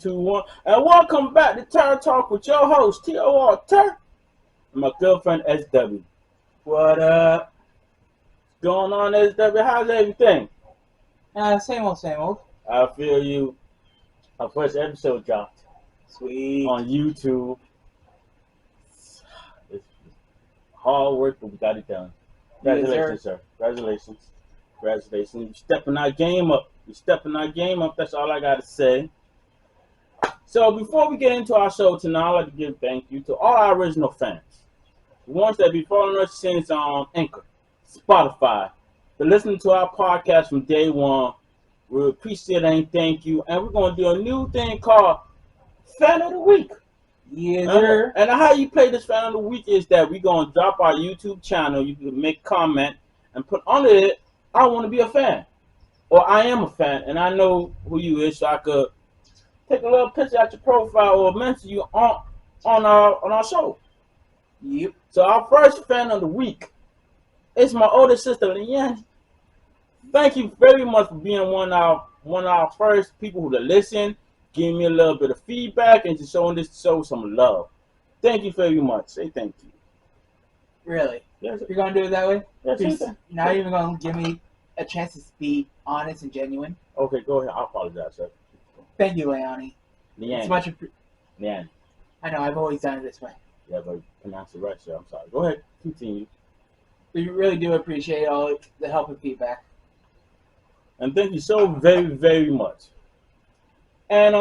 2, 1. And welcome back to TOR Talk with your host, TOR and my girlfriend S.W. What up? What's going on, S.W.? How's everything? Same old, same old. I feel you. Our first episode dropped Sweet. on YouTube. It's hard work, but we got it done. Congratulations, sir. Congratulations. Congratulations. We're stepping our game up. That's all I got to say. So before we get into our show tonight, I'd like to give thank you to all our original fans. The ones that be following us since Anchor, Spotify. They're listening to our podcast from day one. We appreciate it and thank you. And we're going to do a new thing called Fan of the Week. Yes, sir. And how you play this Fan of the Week is that we're going to drop our YouTube channel. You can make a comment and put under it, I want to be a fan. Or I am a fan, and I know who you is, so I could take a little picture at your profile or mention you on our show. Yep. So our first fan of the week is my older sister, Leanne. Thank you very much for being one of our first people who listen, giving me a little bit of feedback, and just showing this show some love. Thank you very much. Say thank you. Really? Yes. You're gonna do it that way? Yes, You're not even gonna give me a chance to be honest and genuine? Okay, go ahead. I apologize, sir. Thank you, Leonie. Leanne. It's much Leanne. I know, I've always done it this way. Yeah, but pronounce it right, sir. I'm sorry. Go ahead. Continue. We really do appreciate all the help and feedback. And thank you so very, very much. And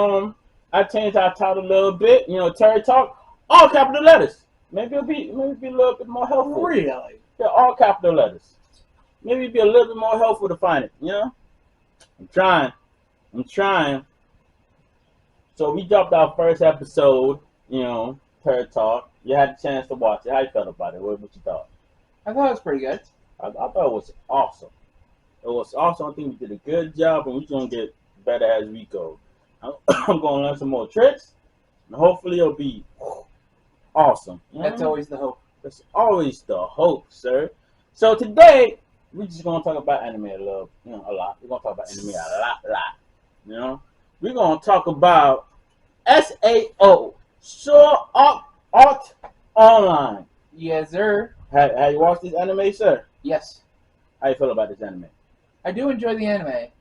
I changed our title a little bit. TOR Talk, all capital letters. Maybe it'll be a little bit more helpful. Really? Yeah, all capital letters. Maybe it'll be a little bit more helpful to find it. I'm trying. So we dropped our first episode. TOR Talk. You had a chance to watch it. How you felt about it? What you thought? I thought it was pretty good. I thought it was awesome. It was awesome. I think we did a good job, and we're going to get better as we go. I'm going to learn some more tricks, and hopefully it'll be awesome. That's always the hope. That's always the hope, sir. So today, we're just going to talk about anime a lot. We're going to talk about anime a lot. We're going to talk about S.A.O. Sword Art Online. Yes, sir. Have you watched this anime, sir? Yes. How you feel about this anime? I do enjoy the anime.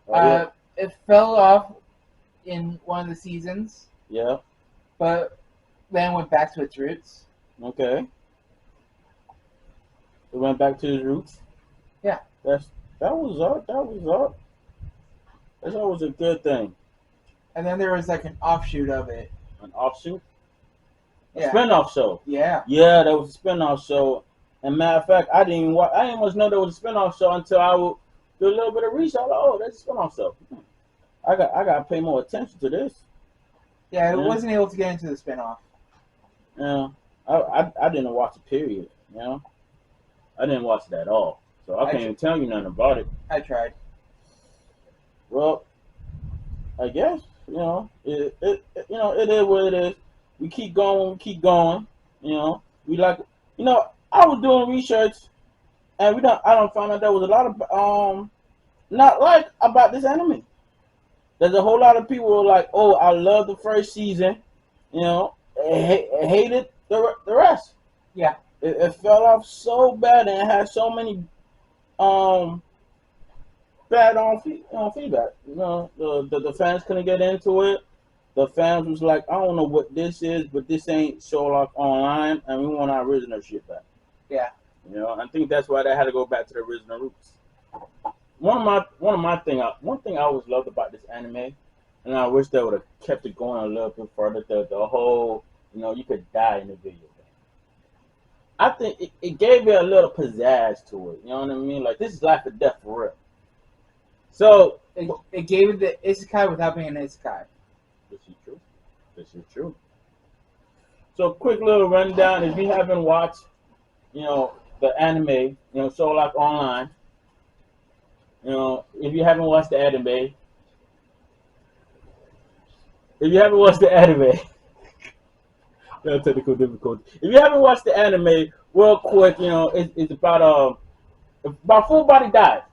Oh, yeah. It fell off in one of the seasons. Yeah. But then went back to its roots. Okay. It went back to its roots. Yeah. That was up. That's always a good thing. And then there was like an offshoot of it. An offshoot? Yeah. Spin-off show. Yeah. Yeah, there was a spin-off show. And matter of fact, I didn't even know there was a spin-off show until I would do a little bit of research. Like, oh, that's a spin-off show. I got to pay more attention to this. Yeah, it wasn't able to get into the spin-off. Yeah. I didn't watch it, period. I didn't watch it at all. So I can't even tell you nothing about it. I tried. Well, I guess, it is what it is. We keep going. I was doing research, and I don't find out there was a lot of not like about this anime. There's a whole lot of people who are like, oh, I love the first season, hated the rest. Yeah. It fell off so bad, and it had so many bad feedback. The fans couldn't get into it. The fans was like, I don't know what this is, but this ain't Sherlock Online, and we want our original shit back. Yeah. I think that's why they had to go back to the original roots. One thing I always loved about this anime, and I wish they would have kept it going a little bit further. The whole, you could die in the video game. I think it gave it a little pizzazz to it. You know what I mean? Like, this is life or death for real. So it gave it the isekai without being an isekai. This is true. So quick little rundown. If you haven't watched, the anime, Sword Art Online. If you haven't watched the anime, technical difficulty. If you haven't watched the anime, real quick, it's about full body dive.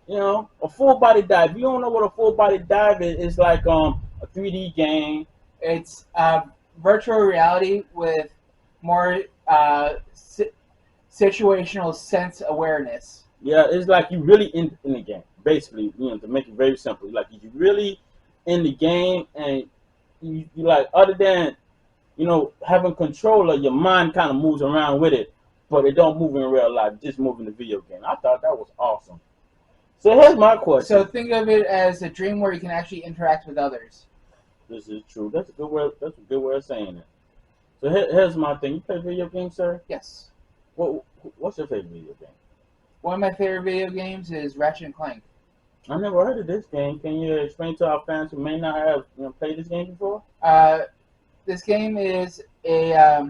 A full body dive. If you don't know what a full body dive is, it's like a a 3D game. It's virtual reality with more situational sense awareness. Yeah, it's like you really in the game. Basically, to make it very simple, like you really in the game, and you like other than having control of your mind, kind of moves around with it, but it don't move in real life. Just move in the video game. I thought that was awesome. So here's my question. So think of it as a dream where you can actually interact with others. This is true. That's a good way. That's a good way of saying it. So here's my thing. You play video games, sir? Yes. What's your favorite video game? One of my favorite video games is Ratchet and Clank. I never heard of this game. Can you explain to our fans who may not have played this game before? This game is a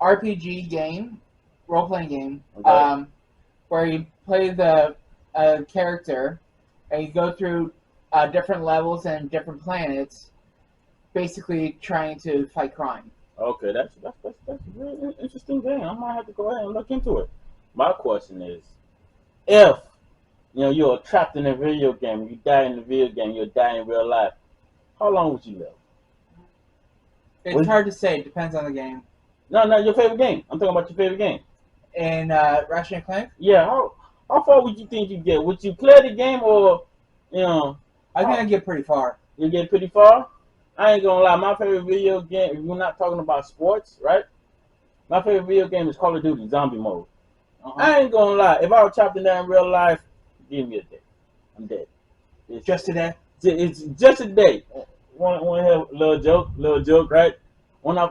RPG game, role-playing game, Okay. where you play the character and you go through different levels and different planets, basically trying to fight crime. Okay, that's a really interesting game. I might have to go ahead and look into it. My question is, if you're trapped in a video game, you die in the video game, you'll die in real life, how long would you live? It's hard to say. It depends on the game. No, your favorite game. I'm talking about your favorite game. In Ratchet and Clank? Yeah, how far would you think you get? Would you clear the game, or I think I get pretty far. You get pretty far? I ain't gonna lie, my favorite video game, if we're not talking about sports, right? My favorite video game is Call of Duty Zombie Mode. I ain't gonna lie, if I was trapped in there in real life, give me a day. I'm dead. It's just a day? It's just a day. Want to have a little joke, right?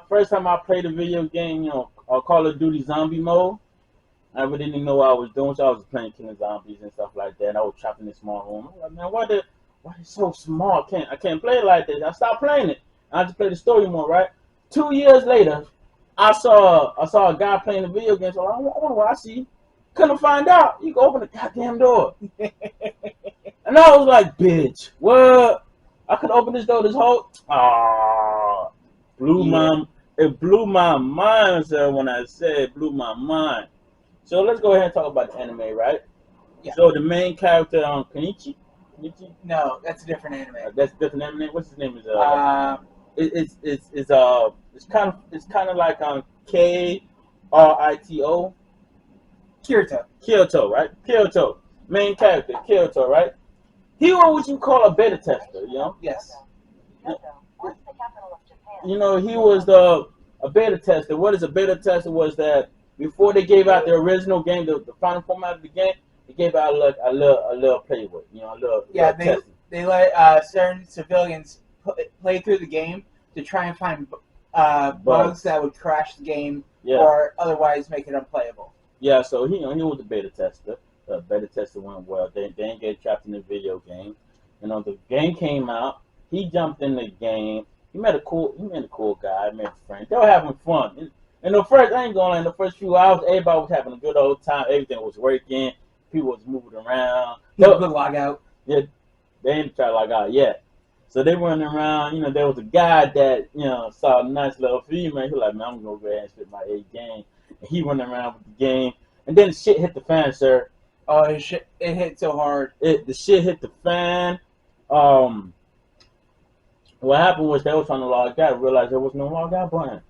First time I played a video game, Call of Duty Zombie Mode, I really didn't know what I was doing, so I was playing killing zombies and stuff like that. And I was trapped in this small room. I'm like, man, why is it so small? I can't play it like this. I stopped playing it. I just play the story more, right? 2 years later, I saw a guy playing the video game. So I wonder what I see. Couldn't find out. You can open the goddamn door. And I was like, bitch, what? I could open this door this whole. It blew my mind, sir, when I said it blew my mind. So let's go ahead and talk about the anime, right? Yeah. So the main character, Kenichi? No, that's a different anime. That's a different anime. What's his name? It's kind of like Krito. Kyoto, right? Kyoto. Main character, Kyoto, right? He was what you call a beta tester, Yes. He was a beta tester. What is a beta tester? Was that before they gave out the original game, the final format of the game, they gave out a little play with, a little they let certain civilians play through the game to try and find bugs that would crash the game or otherwise make it unplayable. Yeah, so he was the beta tester. The beta tester went well. They didn't get trapped in the video game. The game came out. He jumped in the game. He met a cool guy. Met a friend. They were having fun. In the first few hours, everybody was having a good old time. Everything was working. People was moving around. They could log out. Yeah, they didn't try to log out yet. So they running around. There was a guy that saw a nice little female. He was like, man, I'm gonna go ahead and spit my A game. And he running around with the game. And then the shit hit the fan, sir. Oh, it hit so hard. The shit hit the fan. What happened was they were trying to log out. Realized there was no log out button.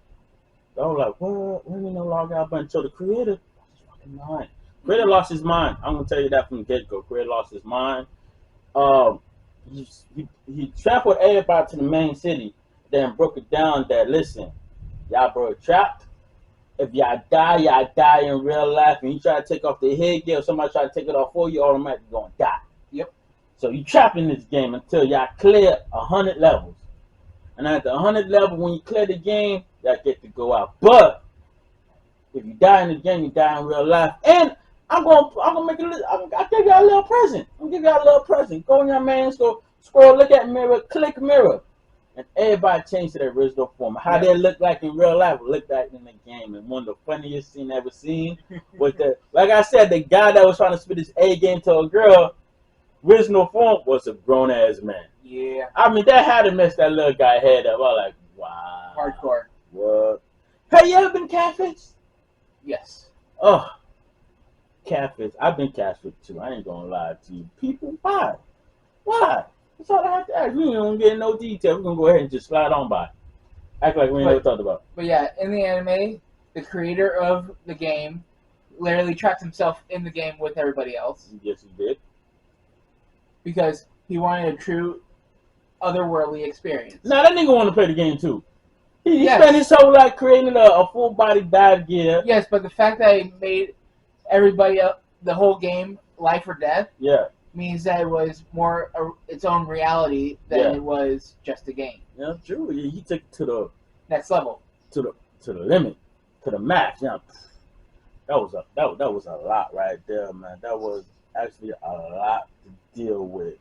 I was like, what? What do you mean no log out button? So the creator lost his fucking mind. Creator lost his mind. I'm gonna tell you that from the get go. Creator lost his mind. He trampled everybody to the main city, then broke it down that listen, y'all bro trapped. If y'all die in real life, and you try to take off the headgear, or somebody try to take it off for you, automatically gonna die. Yep. So you trapped in this game until y'all clear 100 levels. And at the 100 level, when you clear the game, y'all get to go out. But if you die in the game, you die in real life. And I'm gonna make it. I'll give y'all a little present. Go in your man's, go scroll, look at mirror, click mirror, and everybody changed to their original form. How they look like in real life, look like in the game. And one of the funniest scenes I ever seen was that, like I said, the guy that was trying to spit his A game to a girl, original form was a grown ass man. Yeah. I mean, that had to mess that little guy head up. I was like, wow. Hardcore. What? Have you ever been catfished? Yes. Oh, catfish. I've been catfished too. I ain't gonna lie to you. People, why? That's all I have to ask. We don't get no detail. We're gonna go ahead and just slide on by. Act like we ain't never talked about. But yeah, in the anime, the creator of the game literally trapped himself in the game with everybody else. Yes, he did. Because he wanted a true otherworldly experience. Now that nigga want to play the game too. He spent his whole life creating a full body dive gear. Yes, but the fact that he made everybody up the whole game life or death. Yeah. Means that it was more its own reality than it was just a game. Yeah, true. He took it to the next level, to the limit, to the max. Yeah, that was a lot right there, man. That was actually a lot to deal with.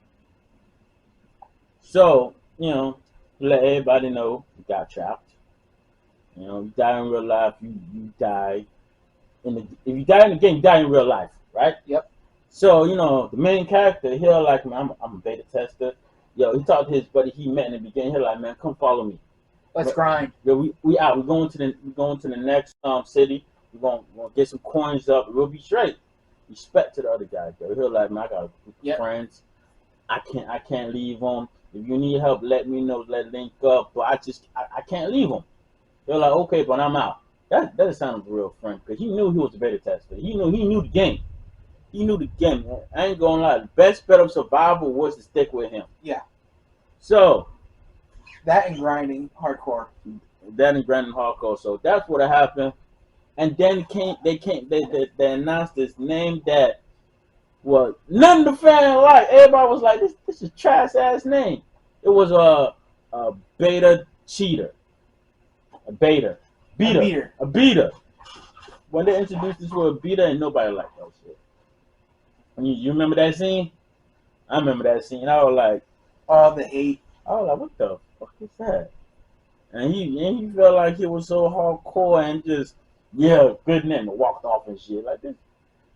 So let everybody know you got trapped. You die in real life. You die if you die in the game, you die in real life, right? Yep. So, the main character, he'll like, man, I'm a beta tester. Yo, he talked to his buddy he met in the beginning. He'll like, man, come follow me. Let's grind. Yo, we out. We're going to the next city. We're gonna get some coins up. We'll be straight. Respect to the other guy, though. He'll like, man, I got a group of friends. I can't leave them. If you need help, let me know. Let's link up. But I can't leave them. They're like, okay, but I'm out. That doesn't sound like a real friend, because he knew he was a beta tester. He knew the game. He knew the game. I ain't gonna lie. The best bet of survival was to stick with him. Yeah. So. That and grinding hardcore. So that's what happened. And then they announced this name that was none of the fans like. Everybody was like, this is trash ass name. It was a beta cheater. A beater. When they introduced this word beta, and nobody liked that shit. You remember that scene? I remember that scene. I was like, all the hate. I was like, what the fuck is that? And he felt like it was so hardcore and just good name, and walked off and shit like this.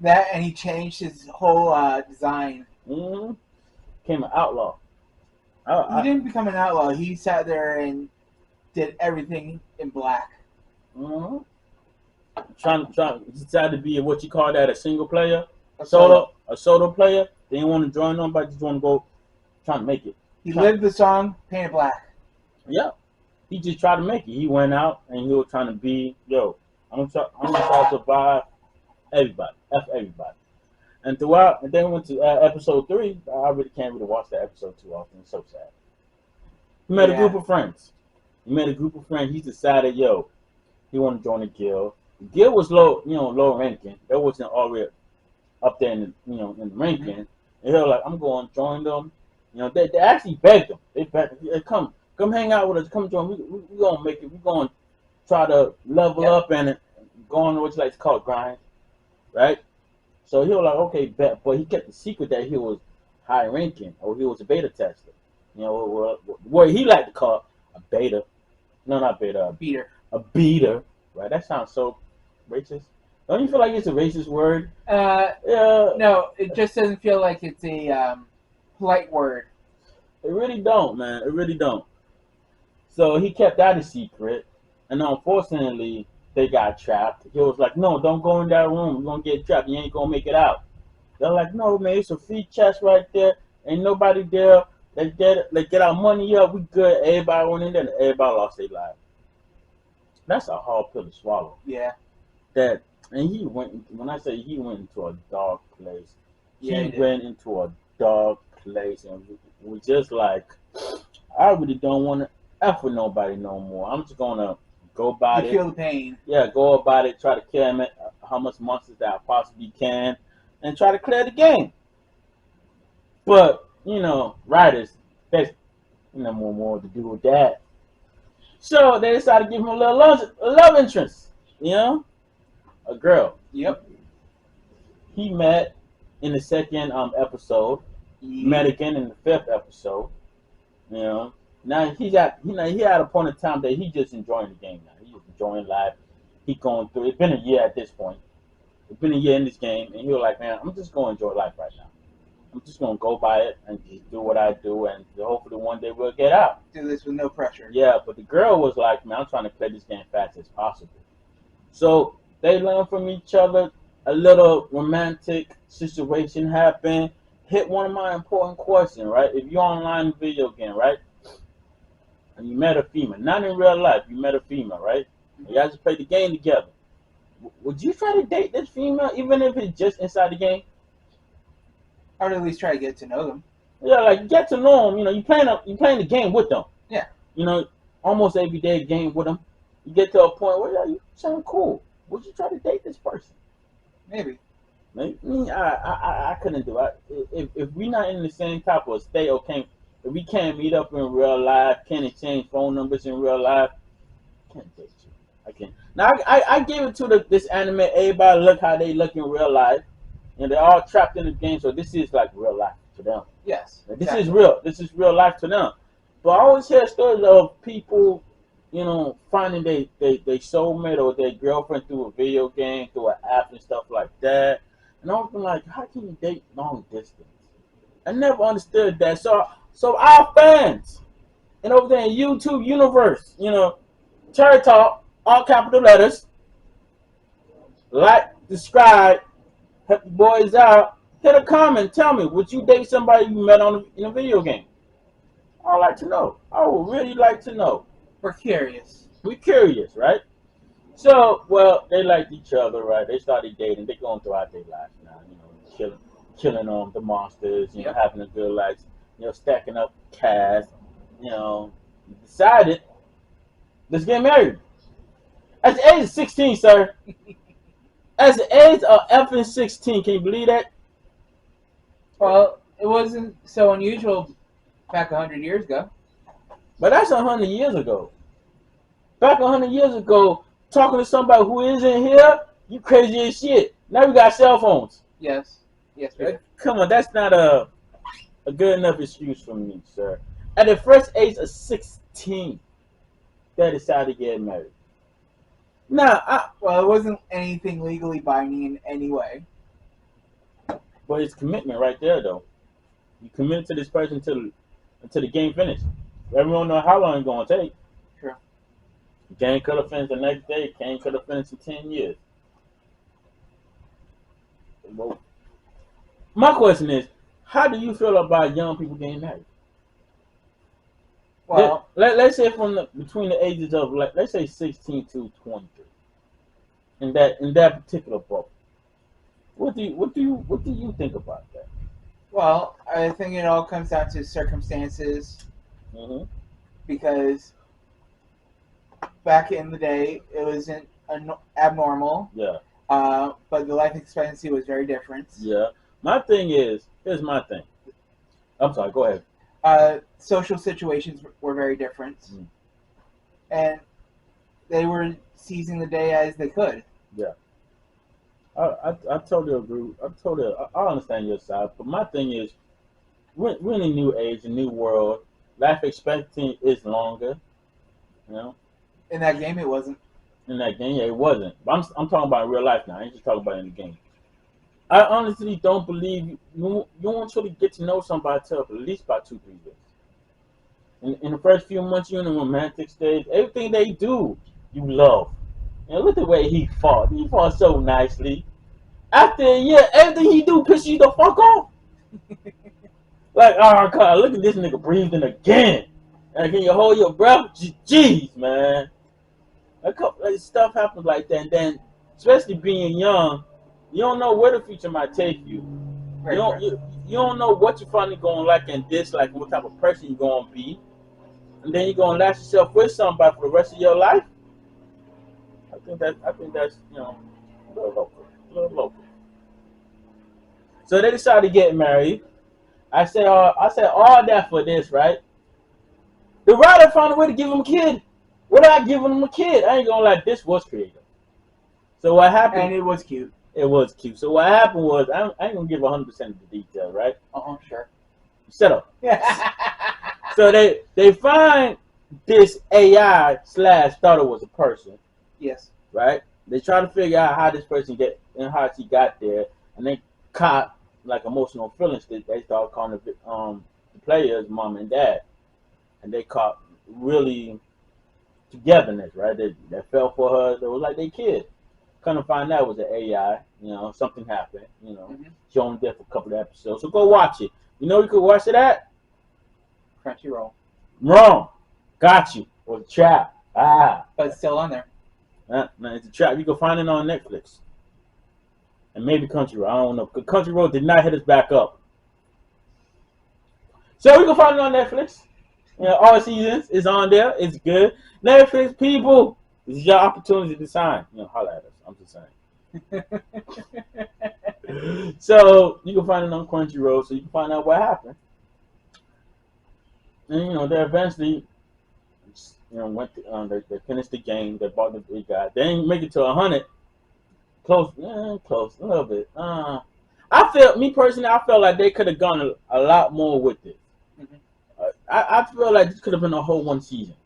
That, and he changed his whole design. Mm-hmm. Became an outlaw. He didn't become an outlaw. He sat there and did everything in black. Mm-hmm. He decided to be what you call that, a single player, a solo player. They didn't want to join nobody, just want to go trying to make it. He lived the song, painted black. Yeah. He just tried to make it. He went out and he was trying to be, I'm gonna try to survive everybody. F everybody. And then we went to episode 3. I really can't watch that episode too often. It's so sad. He met a group of friends. He decided, he wanted to join the guild. The guild was low ranking. That wasn't already up there in the ranking. Mm-hmm. And he was like, I'm going to join them. They actually begged him. They begged him, come hang out with us. Come join. We're going to make it. We're going to try to level up and go on what you like to call grind. Right? So he was like, okay, bet. But he kept the secret that he was high ranking or he was a beta tester. What he liked to call a beta. No, not beta. A beater. A beater. Right? That sounds so racist. Don't you feel like it's a racist word? Yeah. No, it just doesn't feel like it's a polite word. It really don't, man. It really don't. So he kept that a secret, and unfortunately, they got trapped. He was like, no, don't go in that room. You're going to get trapped. You ain't going to make it out. They're like, no, man, it's a free chest right there. Ain't nobody there. They get our money up. We good. Everybody went in there, and everybody lost their life. That's a hard pill to swallow. Yeah. And he went, when I say he went into a dark place, yeah, he went into a dark place and was just like, I really don't want to F with nobody no more. I'm just going to go about it. Feel the pain. Yeah, go about it, try to kill him, how much monsters that I possibly can, and try to clear the game. But, writers, there's no more to do with that. So they decided to give him a little love interest, a girl. Yep. He met in the second episode. Met again in the 5th episode. Now he had a point in time that he just enjoying the game now. He just enjoying life. He going through. It's been a year at this point. It's been a year in this game, and he was like, man, I'm just going to enjoy life right now. I'm just going to go by it and just do what I do, and hopefully one day we'll get out. Do this with no pressure. Yeah, but the girl was like, man, I'm trying to play this game fast as possible. So they learned from each other. A little romantic situation happened. hit one of my important questions, right? If you're online in a video game, right, and you met a female, not in real life, you met a female, right? And you guys just played the game together. Would you try to date this female, even if it's just inside the game? I would at least try to get to know them. Yeah, like get to know them. You know, you playing the game with them. Yeah. You know, almost every day game with them. You get to a point where you sound cool. Would you try to date this person? Maybe. Me, I couldn't do it. If we're not in the same type of state, or if we can't meet up in real life, can't exchange phone numbers in real life, I can't date you. I can't. Now I give it to this anime. Everybody look how they look in real life, and they're all trapped in the game. So this is like real life to them. Yes. This is real. This is real life to them. But I always hear stories of people, you know, finding they soulmate or their girlfriend through a video game, through an app and stuff like that. And I've been like, how can you date long distance? I never understood that. So our fans, and over there in YouTube universe, you know, Cherry Talk, all capital letters, like, subscribe, help the boys out. Hit a comment, tell me, would you date somebody you met in a video game? I'd like to know. I would really like to know. We're curious. We're curious, right? So, well, they liked each other, right? They started dating. They're going throughout their lives now, you know, killing the monsters, you know, having a good life, you know, stacking up cash, you know, decided, let's get married. At the age of 16, sir. At the age of effing 16, can you believe that? Well, it wasn't so unusual back 100 years ago. But that's 100 years ago. Back 100 years ago, talking to somebody who isn't here, you crazy as shit. Now we got cell phones. Yes. Yes, we do. Come on, that's not a good enough excuse for me, sir. At the first age of 16, they decided to get married. Now, well, it wasn't anything legally binding in any way. But it's commitment right there, though. You commit to this person until the game finishes. Everyone know how long it's going to take. True. The game could have finished the next day. The game could have finished in 10 years. Well, my question is, how do you feel about young people getting married? Well, let's say between the ages of, like, let's say 16 to 23. In that particular book. What do you think about that? Well, I think it all comes down to circumstances. Mm-hmm. Because back in the day, it wasn't abnormal. Yeah. But the life expectancy was very different. Yeah. Here's my thing. I'm sorry, go ahead. Social situations were very different. Mm. And they were seizing the day as they could. Yeah. I totally agree. I understand your side, but my thing is, we're in a new age, a new world. Life expectancy is longer. You know. In that game, it wasn't. In that game, yeah, it wasn't. But I'm talking about in real life now. I ain't just talking about in the game. I honestly don't believe you won't really get to know somebody till at least about 2-3 years. In the first few months, you're in a romantic stage. Everything they do, you love. And look at the way he fought. He fought so nicely. After a year, everything he do pisses you the fuck off. Like, oh God, look at this nigga breathing again. And can you hold your breath? Jeez, man. Stuff happens like that. And then, especially being young, you don't know where the future might take you. You don't know what you're finally going to like and dislike, what type of person you're going to be. And then you're going to latch yourself with somebody for the rest of your life. I think that's you know, a little local. So they decided to get married. I said all that for this, right? The writer found a way to give him a kid. Without giving him a kid, I ain't gonna lie, this was creative. So what happened? And it was cute. It was cute. So what happened was, I ain't gonna give 100% of the details, right? Sure. Shut up. Yes. So they find this AI / thought it was a person. Yes. Right? They try to figure out how this person how she got there, and they caught like emotional feelings. They start calling the players mom and dad, and they caught really togetherness, right? They fell for her. They was like they kid. Kind of find out it was an AI. You know, something happened. You know, she only there for a couple of episodes. So go watch it. You know, you could watch it at Crunchyroll. Wrong. Got you. Or the Trap. But it's still on there. No, it's a Trap. You can find it on Netflix. And maybe Crunchyroll. I don't know. Crunchyroll did not hit us back up. So you can find it on Netflix. You know, all seasons is on there. It's good. Netflix people, this is your opportunity to sign. You know, holla at us. I'm just saying. So you can find it on Crunchyroll, so you can find out what happened. And you know, they eventually, you know, went. They finished the game. They bought the big guy. They didn't make it to 100. Close, close, a little bit. Me personally, I felt like they could have gone a lot more with it. I feel like this could have been a whole one season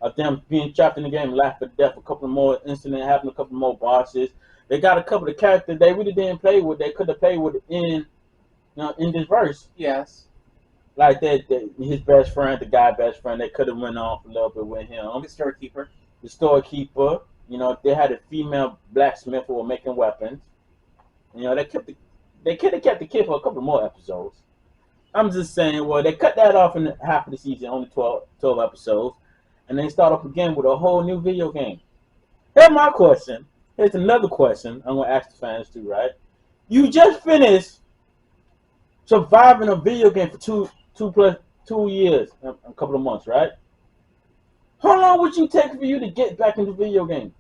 of them being trapped in the game, laughed to death, a couple more incidents happened, a couple more bosses. They got a couple of characters they really didn't play with. They could have played with in this verse. Yes. Like that, his best friend, the guy best friend, they could have went off a little bit with him. The storekeeper. The storekeeper. You know, they had a female blacksmith who were making weapons. You know, they could have kept the kid for a couple more episodes. I'm just saying, well, they cut that off in half of the season, only 12 episodes, and they start up again with a whole new video game. Here's my question. Here's another question I'm going to ask the fans too, right? You just finished surviving a video game for 2 years, a couple of months, right? How long would you take for you to get back into video games?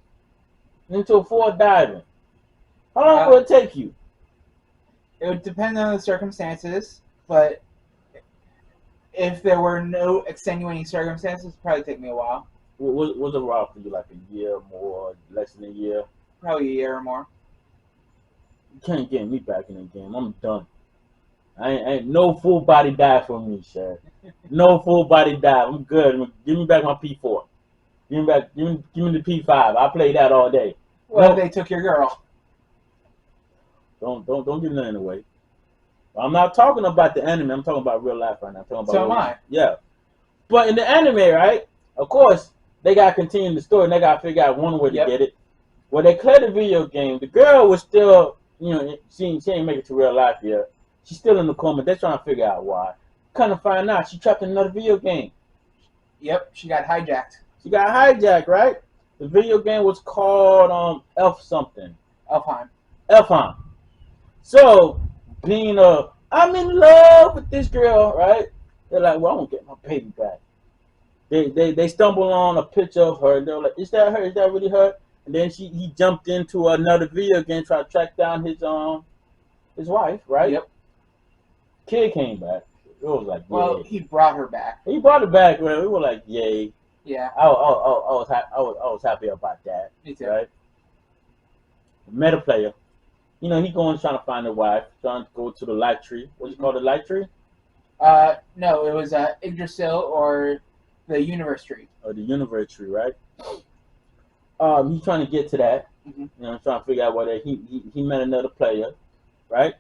Into full diving? How long would it take you? It would depend on the circumstances, but if there were no extenuating circumstances, it'd probably take me a while. What was it while for you? Like a year, more, less than a year? Probably a year or more. You can't get me back in the game. I'm done. I ain't no full body dive for me, sir. No full body dive. I'm good. Give me back my P4. Give me the P5. I play that all day. Well, they took your girl. Don't give nothing away. I'm not talking about the anime. I'm talking about real life right now. I'm talking about so am I. Yeah. But in the anime, right? Of course, they got to continue the story and they got to figure out one way to get it. Well, they cleared the video game. The girl was still, you know, she ain't make it to real life yet. She's still in the coma. They're trying to figure out why. Kind of find out she trapped in another video game. Yep, she got hijacked. She got hijacked, right? The video game was called Elf something. Elfheim. So, being I'm in love with this girl, right? They're like, well, I want to get my baby back. They stumble on a picture of her, and they're like, is that her? Is that really her? And then he jumped into another video game, trying to track down his wife, right? Yep. Kid came back. It was like, yay. Well, he brought her back. He brought her back. Well, we were like, yay. Yeah. I was happy about that. Me too. Right. Meta player. You know, he going trying to find a wife, trying to go to the light tree. What you call the light tree? No, it was Yggdrasil or the universe tree. Or the universe tree, right? He's trying to get to that. You know, trying to figure out whether he met another player, right?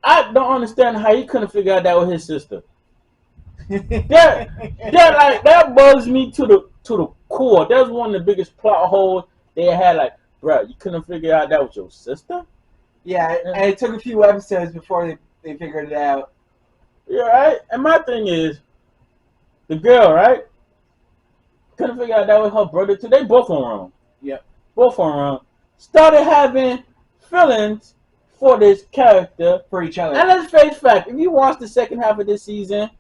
I don't understand how he couldn't figure out that was his sister. that bugs me to the core. That was one of the biggest plot holes they had. Like, bro, you couldn't figure out that was your sister? Yeah, and it took a few episodes before they figured it out. Yeah, right? And my thing is, the girl, right? Couldn't figure out that was her brother too. They both were wrong. Yep. Both were wrong. Started having feelings for this character. For each other. And let's face fact, if you watch the second half of this season,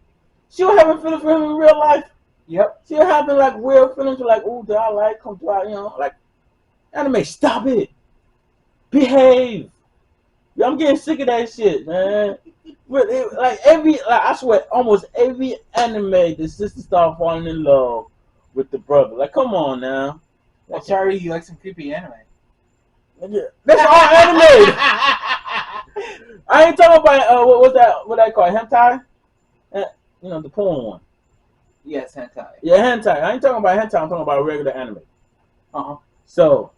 she was having feelings for him in real life. Yep. She was having like weird feelings like, oh, do I like him? Do I, you know, like, anime, stop it. Behave. I'm getting sick of that shit, man. I swear, almost every anime, the sister start falling in love with the brother. Like, come on now. Well, sorry, you like some creepy anime. That's all anime. I ain't talking about what I call it, hentai. You know, the porn one. Yes, hentai. Yeah, hentai. I ain't talking about hentai. I'm talking about regular anime. So,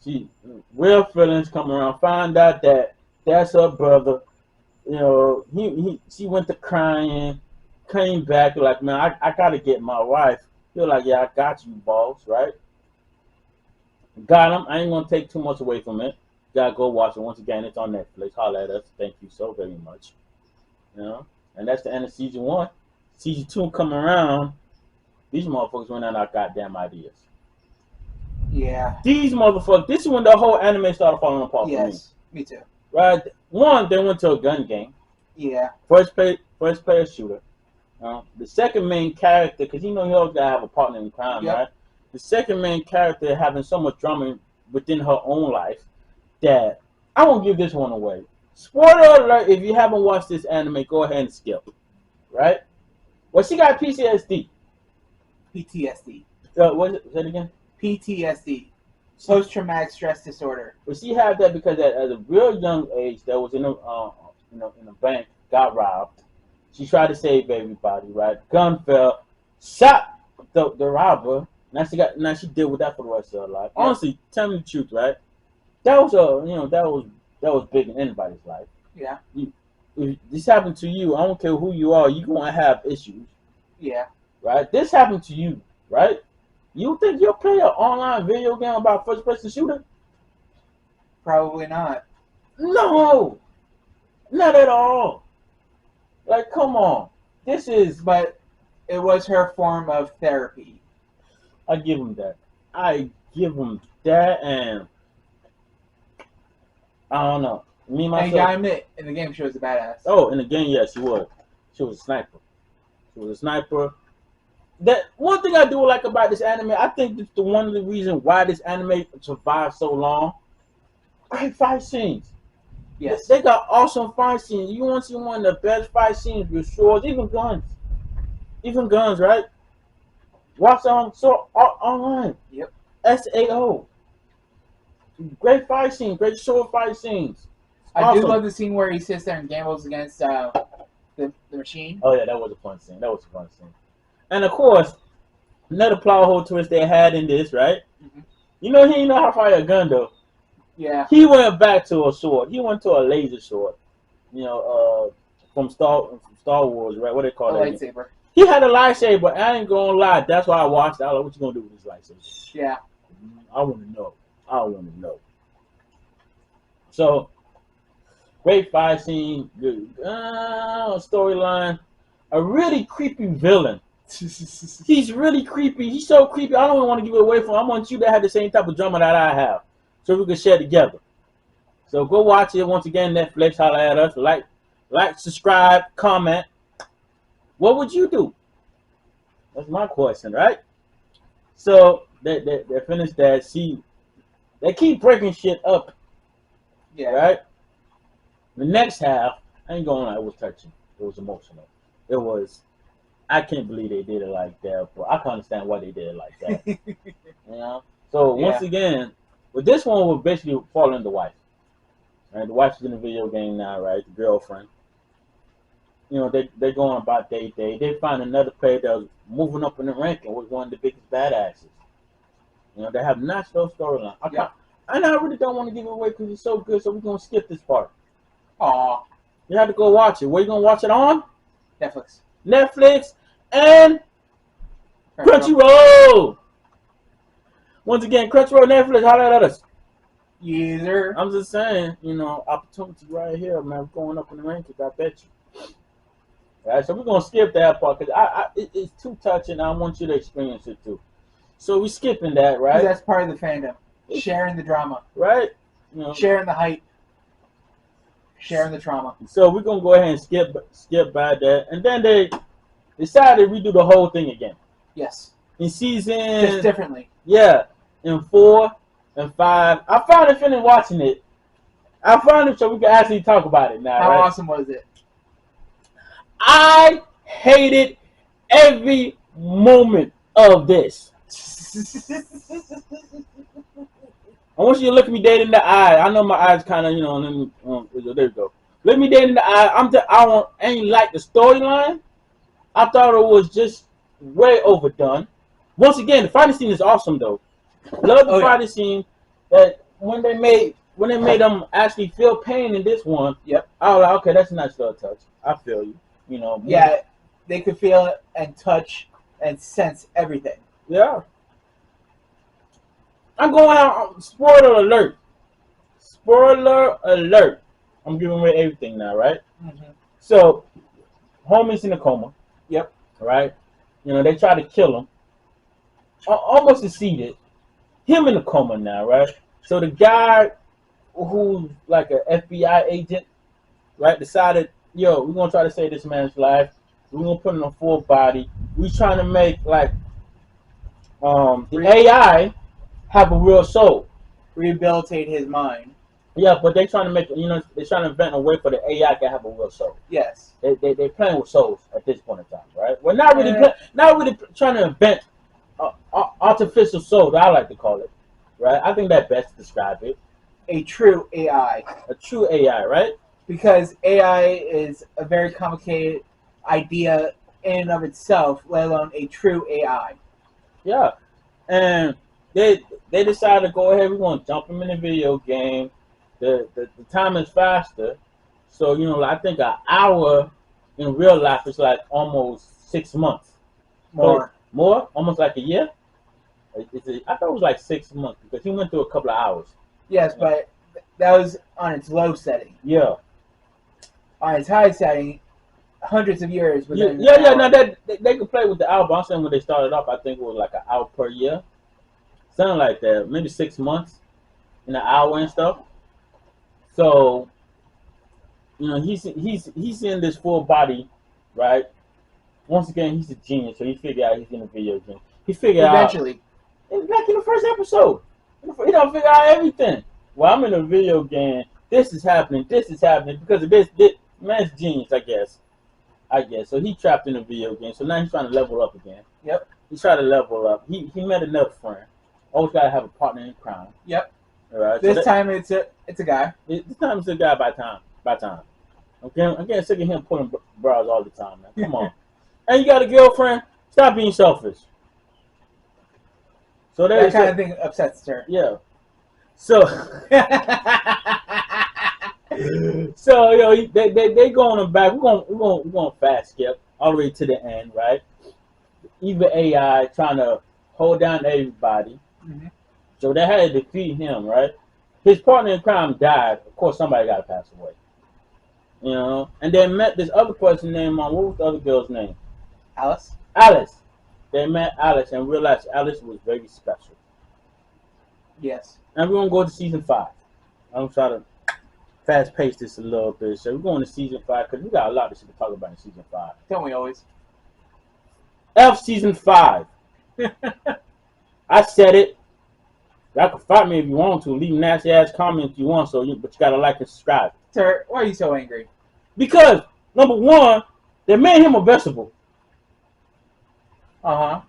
she real feelings come around. Find out that that's her brother. You know, she went to crying, came back like, man, I gotta get my wife. He was like, yeah, I got you, boss, right? Got them. I ain't gonna take too much away from it. Gotta go watch it. Once again, it's on Netflix. Holla at us. Thank you so very much. You know, and that's the end of season 1. Season 2 come around. These motherfuckers run out of goddamn ideas. Yeah. These motherfuckers. This is when the whole anime started falling apart for me. Yes, me too. Right. One, they went to a gun game. Yeah. First player shooter. The second main character, because you always gotta have a partner in crime, Yep. right? The second main character having so much drama within her own life that I won't give this one away. Spoiler alert: if you haven't watched this anime, go ahead and skip. Right? Well, she got PTSD. PTSD. What is it? Say it again. PTSD. Post-traumatic stress disorder. Well, she had that because at a real young age, that was in a bank, got robbed. She tried to save everybody. Right? Gun fell, shot the robber. Now she deal with that for the rest of her life. Yeah. Honestly, tell me the truth, right? That was that was big in anybody's life. Yeah. If this happened to you, I don't care who you are, you're gonna have issues. Yeah. Right? This happened to you, right? You think you'll play an online video game about first person shooter? Probably not. No, not at all. Like, come on. But it was her form of therapy. I give him that. I give him that, and I don't know. Me myself. And you gotta admit, in the game, she was a badass. Oh, in the game, yes, she was. She was a sniper. She was a sniper. That one thing I do like about this anime, I think it's one of the reasons why this anime survived so long. Great fight scenes. Yes. They got awesome fight scenes. You want to see one of the best fight scenes with swords, even guns. Even guns, right? Watch online. Yep. S.A.O. Great fight scenes, great sword fight scenes. I do love the scene where he sits there and gambles against the machine. Oh yeah, that was a fun scene. And of course, another plot hole twist they had in this, right? Mm-hmm. You know, he didn't know how to fire a gun though. Yeah. He went back to a sword. He went to a laser sword. You know, from Star Wars, right? What they call it? Lightsaber. He had a lightsaber. I ain't gonna lie. That's why I watched. I was like, what you gonna do with this lightsaber? Yeah. I want to know. So, great fight scene. Good storyline. A really creepy villain. He's really creepy. He's so creepy. I don't even want to give it away from him. I want you to have the same type of drama that I have, so we can share together. So go watch it. Once again, Netflix. Holla at us. Like, subscribe, comment. What would you do? That's my question, right? So they finished that. See, they keep breaking shit up. Yeah. Right. The next half, I ain't going to lie, it was touching. It was emotional. It was. I can't believe they did it like that, but I can understand why they did it like that. You know. So once again, with this one, we're basically following the wife. Right, the wife's in the video game now, right? The girlfriend. You know, they're going about day. They find another player that was moving up in the ranking, was one of the biggest badasses. You know, they have not no storyline. And I really don't want to give it away because it's so good, so we're gonna skip this part. Aw. You have to go watch it. Where you gonna watch it on? Netflix and Crunchyroll. Once again, Crunchyroll, Netflix, holla at us. User. I'm just saying, you know, opportunity right here, man. Going up in the rankings, I bet you. All right, so we're gonna skip that part because it's too touching. I want you to experience it too. So we're skipping that, right? That's part of the fandom. Sharing the drama. Right? You know, sharing the hype. Sharing the trauma. So we're gonna go ahead and skip by that. And then they decided to redo the whole thing again. Yes. In season just differently. Yeah. In 4 and 5. I finally finished watching it. I finally so we can actually talk about it now. How right? awesome was it? I hated every moment of this. I want you to look me dead in the eye. I know my eyes kind of, you know, there you go. Look me dead in the eye. I ain't like the storyline. I thought it was just way overdone. Once again, the fighting scene is awesome though. Love the fighting scene. That when they made them actually feel pain in this one. Yep. I was like, okay, that's a nice little touch. I feel you. You know. Yeah, they could feel it and touch and sense everything. Yeah. I'm going out. Spoiler alert. Spoiler alert. I'm giving away everything now, right? Mm-hmm. So, homie's in a coma. Yep. Right? You know, they try to kill him. Almost succeeded. Him in a coma now, right? So the guy who's like an FBI agent, right, decided, yo, we're gonna try to save this man's life. We're gonna put him in a full body. We're trying to make like the AI have a real soul. Rehabilitate his mind. Yeah, but they're trying to make, they're trying to invent a way for the AI to have a real soul. Yes. They're playing with souls at this point in time, right? We're not really trying to invent artificial souls, I like to call it, right? I think that best describes it. A true AI. A true AI, right? Because AI is a very complicated idea in and of itself, let alone a true AI. Yeah, and they decided to go ahead. We're gonna jump him in the video game. The time is faster, so I think an hour in real life is like almost 6 months. More. More, almost like a year. I thought it was like 6 months because he went through a couple of hours. Yes, but that was on its low setting. Yeah. On its high setting, hundreds of years. Yeah. No, they could play with the hour. But I'm saying when they started off, I think it was like an hour per year, something like that. Maybe 6 months in an hour and stuff. So, he's in this full body, right? Once again, he's a genius, so he figured out he's in a video game. He figured eventually, like in the first episode, he don't figure out everything. Well, I'm in a video game. This is happening because of this. Man's genius, I guess. So he trapped in a video game. So now he's trying to level up again. Yep. He's trying to level up. He met another friend. Always gotta have a partner in crime. Yep. All right. This time it's a guy. This time it's a guy by time. Okay. I'm getting sick of him pulling bras all the time, man. Come on. And you got a girlfriend? Stop being selfish. So that kind of thing upsets her. Yeah. So. So they go on the back. We're going fast skip all the way to the end, right? Evil AI trying to hold down everybody. Mm-hmm. So they had to defeat him, right? His partner in crime died. Of course, somebody got to pass away. And they met this other person named what was the other girl's name? Alice. They met Alice and realized Alice was very special. Yes. And we're gonna go to season 5. I'm trying to fast pace this a little bit. So we're going to season 5 because we got a lot of shit to talk about in season 5. Don't we always? Season 5. I said it. Y'all can fight me if you want to. Leave nasty ass comments if you want, but you gotta like and subscribe. Sir, why are you so angry? Because number one, they made him a vegetable.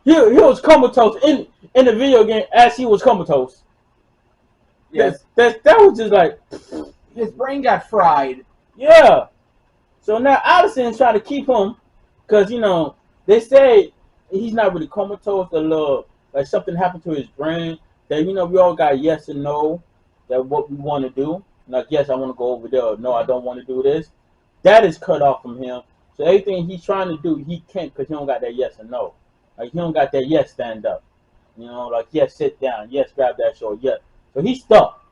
He was comatose in the video game as he was comatose. Yes. That was just like his brain got fried. Yeah. So now Allison's trying to keep him because they say he's not really comatose. Like something happened to his brain. That we all got yes and no. That what we want to do. Like yes, I want to go over there. Or, no, I don't want to do this. That is cut off from him. So everything he's trying to do, he can't because he don't got that yes and no. Like he don't got that yes stand up. Like yes sit down. Yes grab that short. Yes. So he's stuck.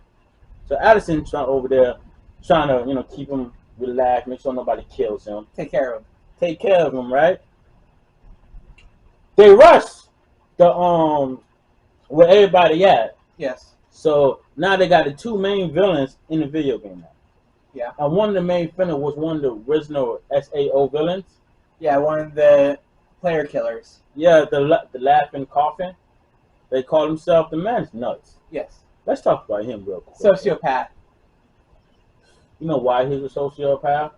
So Addison's over there trying to keep him relaxed, make sure nobody kills him. Take care of him, right? They rush the where everybody at. Yes. So now they got the two main villains in the video game now. Yeah. And one of the main villains was one of the original S.A.O. villains. Yeah, one of the player killers. Yeah, the laughing coffin. They call himself the man's nuts. Yes. Let's talk about him real quick. Sociopath. You know why he's a sociopath?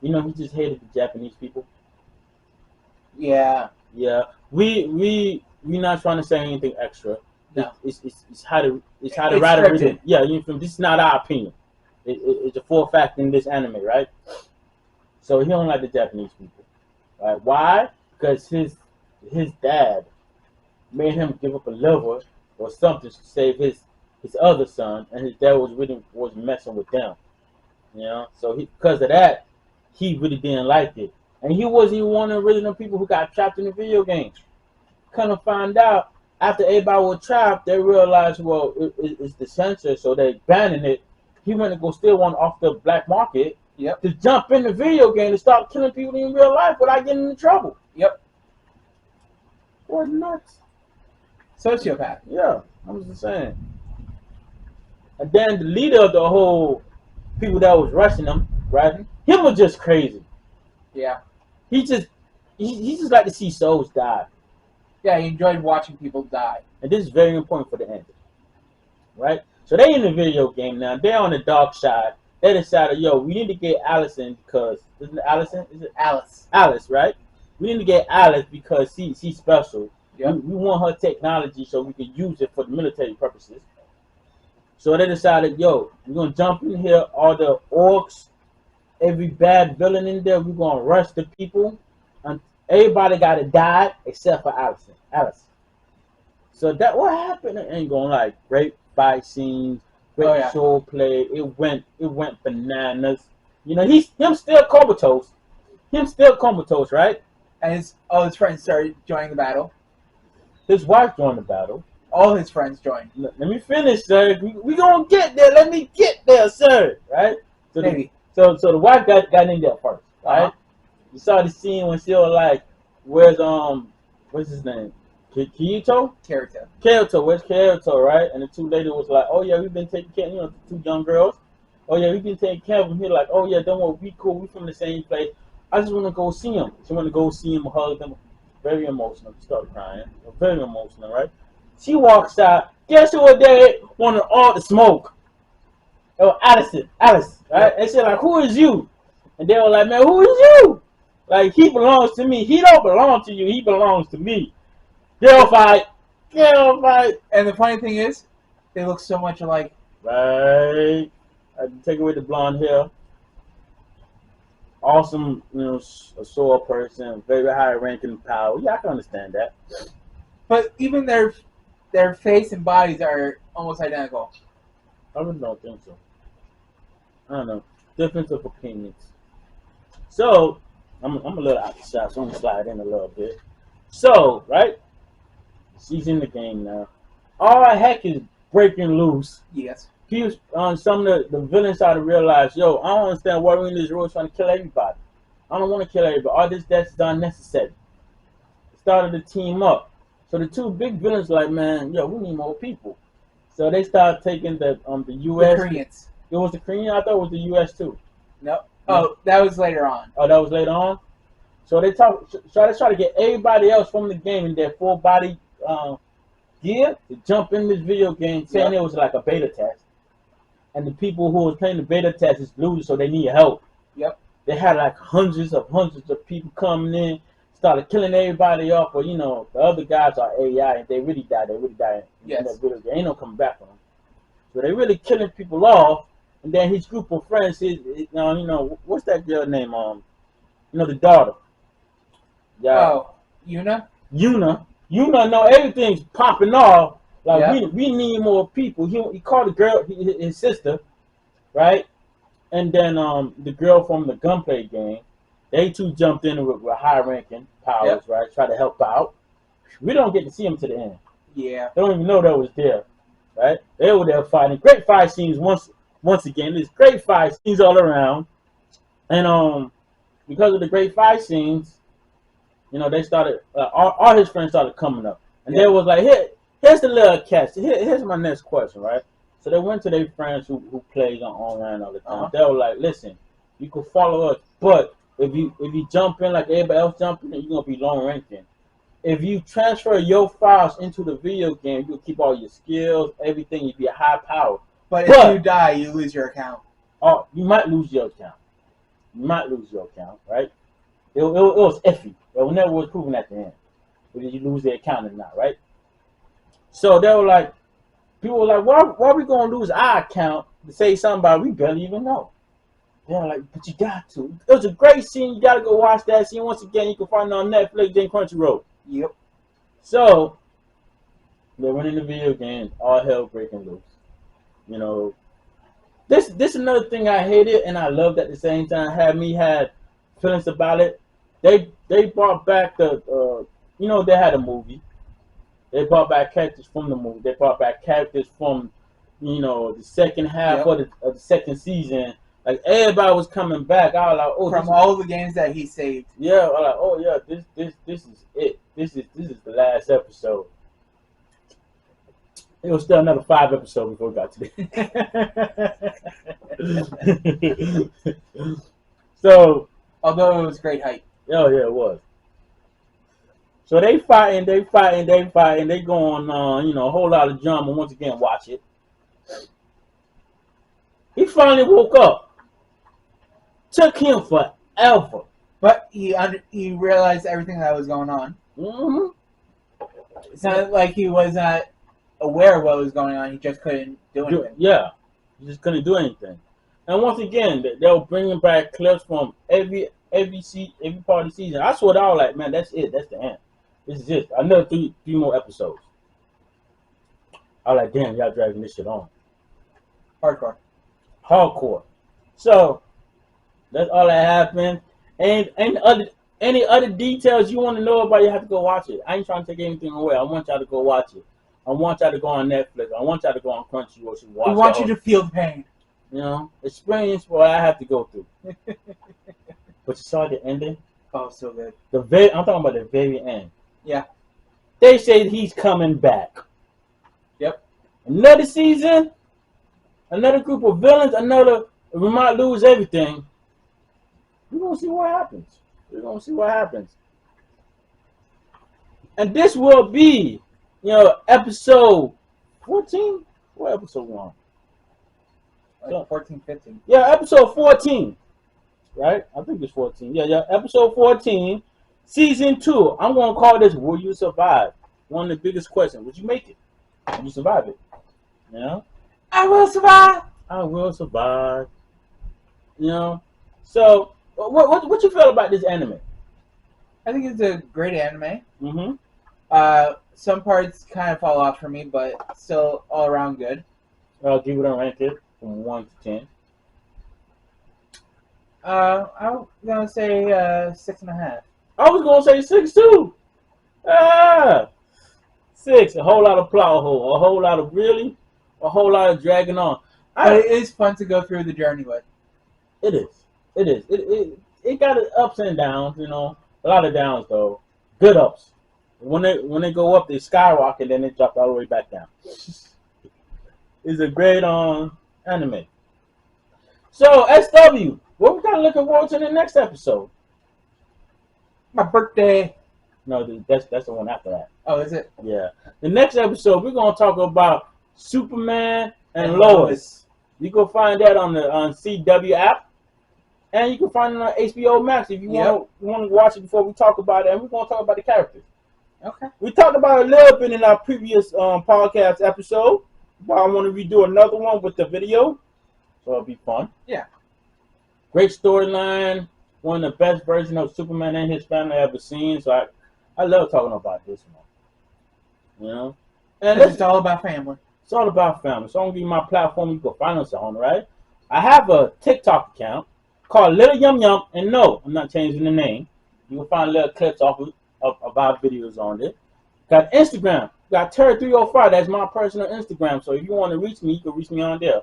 He just hated the Japanese people. Yeah. Yeah. We not trying to say anything extra. No. It's how to write a reason. Yeah, this is not our opinion. It's a full fact in this anime, right? So he don't like the Japanese people. Right? Why? Because his dad made him give up a liver or something to save his other son, and his dad was messing with them. So because of that, he really didn't like it, and he wasn't even one of the original people who got trapped in the video game. Kind of find out After everybody was trapped, they realized, well, it's the censor, so they banning it. He went to go steal one off the black market. Yep. To jump in the video game to start killing people in real life without getting into trouble. Yep. What nuts? Sociopath. Yeah, I'm just saying. And then the leader of the whole people that was rushing him, right? Him was just crazy. Yeah. He just like to see souls die. Yeah, he enjoyed watching people die. And this is very important for the ending. Right? So they in the video game now. They're on the dark side. They decided, yo, we need to get Allison because isn't it Allison? Is it Alice? Alice, right? We need to get Alice because she's special. Yep. We want her technology so we can use it for the military purposes. So they decided, yo, we're gonna jump in here, all the orcs, every bad villain in there, we're gonna rush the people. And everybody gotta die except for Alice. So that what happened ain't gonna like great fight scenes, great show play. It went bananas. You know, him still comatose. Right? And his friends started joining the battle. His wife joined the battle. All his friends joined. Let me finish, sir. We gonna get there. Let me get there, sir. Right? So Maybe. So the wife got in there first, right? You saw the scene when she was like, "Where's what's his name? Kirito? Kirito. Where's Kirito?" Right? And the two ladies was like, "Oh yeah, we've been taking care. You know, the two young girls. Oh yeah, we've been taking care of them." Here, like, "Oh yeah, don't worry, we cool. We from the same place. I just want to go see him. She want to go see him, hug them." Very emotional. She started crying. Very emotional, right? She walks out. Guess who was there? Wanted all the smoke. Oh, Alice, right? And she like, "Who is you?" And they were like, "Man, who is you? Like, he belongs to me. He don't belong to you. He belongs to me." Girl fight. And the funny thing is, they look so much alike. Right. I take away the blonde hair. Awesome, you know, a SAO person, very high ranking power. Yeah, I can understand that. But even their face and bodies are almost identical. I really don't think so. I don't know. Difference of opinions. So, I'm a little out of shot, so I'm going to slide in a little bit. So, right? She's in the game now. All heck is breaking loose. Yes. Some of the villains started to realize, yo, I don't understand why we're in this road trying to kill everybody. I don't want to kill everybody. All this death is unnecessary. Started to team up. So the two big villains like, man, yo, we need more people. So they started taking the U.S. The Koreans. It was the Korean? I thought it was the U.S. too. No. Oh, that was later on. Oh, that was later on? So they try to get everybody else from the game in their full body gear to jump in this video game, saying it was like a beta test. And the people who was playing the beta test is losing, so they need help. Yep. They had like hundreds of people coming in, started killing everybody off. But you know, the other guys are AI, and they really died. Yes. There ain't no coming back from them. So they really killing people off. And then his group of friends, you know, what's that girl name? You know, the daughter. Yeah. Oh, Yuna. Yuna know everything's popping off. Like we need more people. He called the girl his sister, right? And then the girl from the gunplay game, they two jumped in with high ranking powers, right? Try to help out. We don't get to see them to the end. Yeah. They don't even know that was there, right? They were there fighting. Great fight scenes once again. There's great fight scenes all around, and because of the great fight scenes, you know, they started all his friends started coming up, and they was like, Here's the little catch. Here's my next question, right? So they went to their friends who plays on online all the time. They were like, "Listen, you can follow us, but if you jump in like everybody else jumping, you're gonna be long ranking. If you transfer your files into the video game, you'll keep all your skills, everything. You'll be a high power. But if you die, you lose your account. Oh, you might lose your account. Right? It was iffy. It never was proven at the end whether you lose the account or not, right? So they were like, people were like, why are we gonna lose our account to say something we barely even know? They were like, but you got to. It was a great scene. You gotta go watch that scene. Once again, you can find it on Netflix and Crunchyroll. Yep. So they're running the video game, all hell breaking loose. You know, this is another thing I hated and I loved at the same time. Had feelings about it. They brought back the you know, they had a movie. They brought back characters from the movie. They brought back characters from, the second half of the second season. Like everybody was coming back. I was like, oh, from all the games that he saved. Yeah, I was like, oh yeah, this is it. This is the last episode. It was still another 5 episodes before we got to this. So, although it was great hype. Oh yeah, it was. So they fighting. They going on, a whole lot of drama. Once again, watch it. He finally woke up. Took him forever. But he realized everything that was going on. Mm-hmm. It's not like he was not aware of what was going on. He just couldn't do anything. Yeah, he just couldn't do anything. And once again, they'll bring back clips from every part of the season. I swear, I was like, man, that's it. That's the end. This is it. Another three more episodes. I was like, damn, y'all dragging this shit on. Hardcore. So that's all that happened. And any other details you want to know about, you have to go watch it. I ain't trying to take anything away. I want y'all to go watch it. I want y'all to go on Netflix. I want y'all to go on Crunchyroll. We want you to feel the pain. Experience what I have to go through. But you saw the ending? Oh, so good. I'm talking about the very end. Yeah. They say he's coming back. Yep. Another season, another group of villains, we might lose everything. We're going to see what happens. And this will be, episode 14? What episode one? Like 14, 15. Yeah, episode 14. Right? I think it's 14. Yeah, episode 14, season 2. I'm going to call this Will You Survive? One of the biggest questions. Would you make it? Will you survive it? I will survive. I will survive. So, what you feel about this anime? I think it's a great anime. Mm-hmm. Some parts kind of fall off for me, but still all around good. I'll give it a ranking from 1 to 10. I'm gonna say 6.5. I was gonna say 6 too. 6. A whole lot of plot hole. A whole lot of dragging on. But it is fun to go through the journey with. It is. It got its ups and downs. A lot of downs though. Good ups. When they go up, they skyrocket, then they drop all the way back down. It's a great anime. So S.W, what we kind of looking forward to the next episode? My birthday. No, that's the one after that. Oh, is it? Yeah. The next episode, we're gonna talk about Superman and Lois. You can find that on the CW app, and you can find it on HBO Max if you want to watch it before we talk about it. And we're gonna talk about the characters. Okay. We talked about it a little bit in our previous podcast episode, but I want to redo another one with the video, so it'll be fun. Yeah. Great storyline. One of the best versions of Superman and his family I've ever seen. So I love talking about this one. And it's all about family. It's all about family. So I'm gonna give you my platform you can find us on, right? I have a TikTok account called Little Yum Yum, and no, I'm not changing the name. You can find little clips off of our videos on it. Got Instagram. Got Terry305. That's my personal Instagram. So if you want to reach me, you can reach me on there.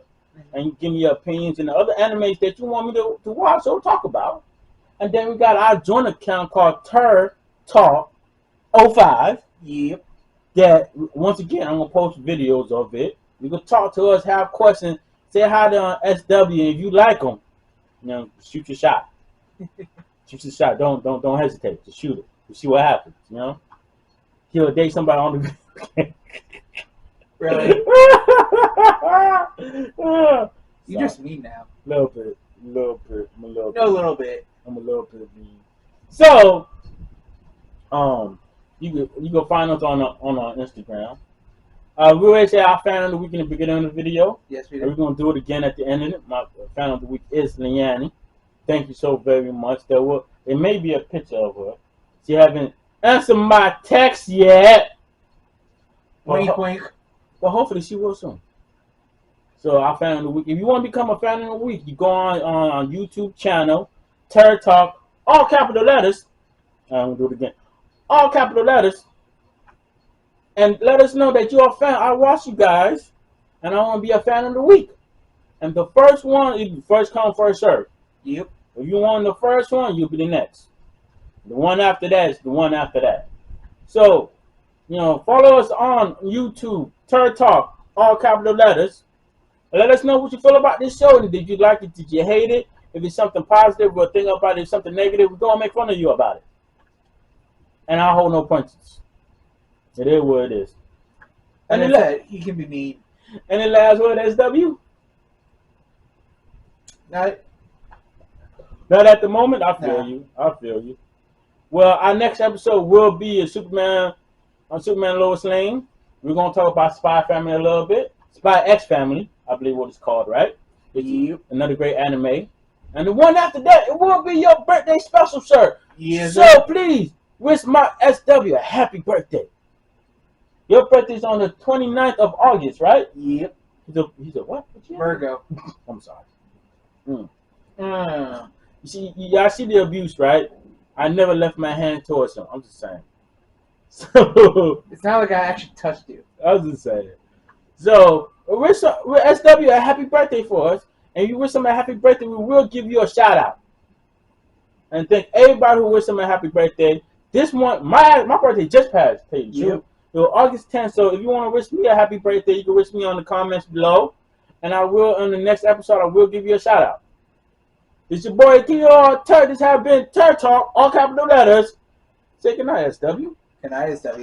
And give me your opinions and the other animes that you want me to watch or talk about. And then we got our joint account called TOR 05. Yep. That, once again, I'm going to post videos of it. You can talk to us, have questions, say hi to S.W. And if you like them, shoot your shot. Shoot your shot. Don't hesitate. Just shoot it. You see what happens, He'll date somebody on the Really? You just mean now. Little bit. I'm a little bit. No, a little bit. I'm a little bit mean. So, you can find us on our Instagram. We already say our fan of the week in the beginning of the video. Yes, we do. We're gonna do it again at the end of it. My fan of the week is Liani. Thank you so very much. There may be a picture of her. She haven't answered my text yet. Wink, wink. But hopefully she will soon. So our fan of the week. If you want to become a fan of the week, you go on YouTube channel, Terror Talk, all capital letters. I'm gonna do it again. All capital letters. And let us know that you're a fan. I watch you guys, and I want to be a fan of the week. And the first one, is first come, first serve. Yep. If you want the first one, you'll be the next. The one after that is the one after that. So, follow us on YouTube, TOR Talk, all capital letters. Let us know what you feel about this show. Did you like it? Did you hate it? If it's something positive, we'll think about it. If it's something negative, we're going to make fun of you about it. And I'll hold no punches. It is what it is. And then said, you can be mean. And the last word, S.W. Not at the moment. I feel you. Well, our next episode will be a Superman Lois Lane. We're going to talk about Spy Family a little bit. Spy X Family, I believe what it's called, right? It's another great anime. And the one after that, it will be your birthday special, sir. Yes, so please, wish my SW a happy birthday. Your birthday's on the 29th of August, right? Yep. He's a what? Virgo. I'm sorry. You see, y'all see the abuse, right? I never left my hand towards him. I'm just saying. So it's not like I actually touched you. I was just saying. So wish SW a happy birthday for us, and you wish him a happy birthday, we will give you a shout out. And thank everybody who wished him a happy birthday. This one, my birthday just passed. Yep. It was August 10th. So if you want to wish me a happy birthday, you can wish me on the comments below, and I will on the next episode. I will give you a shout out. It's your boy TOR. This has been TOR Talk, all capital letters. Say goodnight, SW. Good night, SW.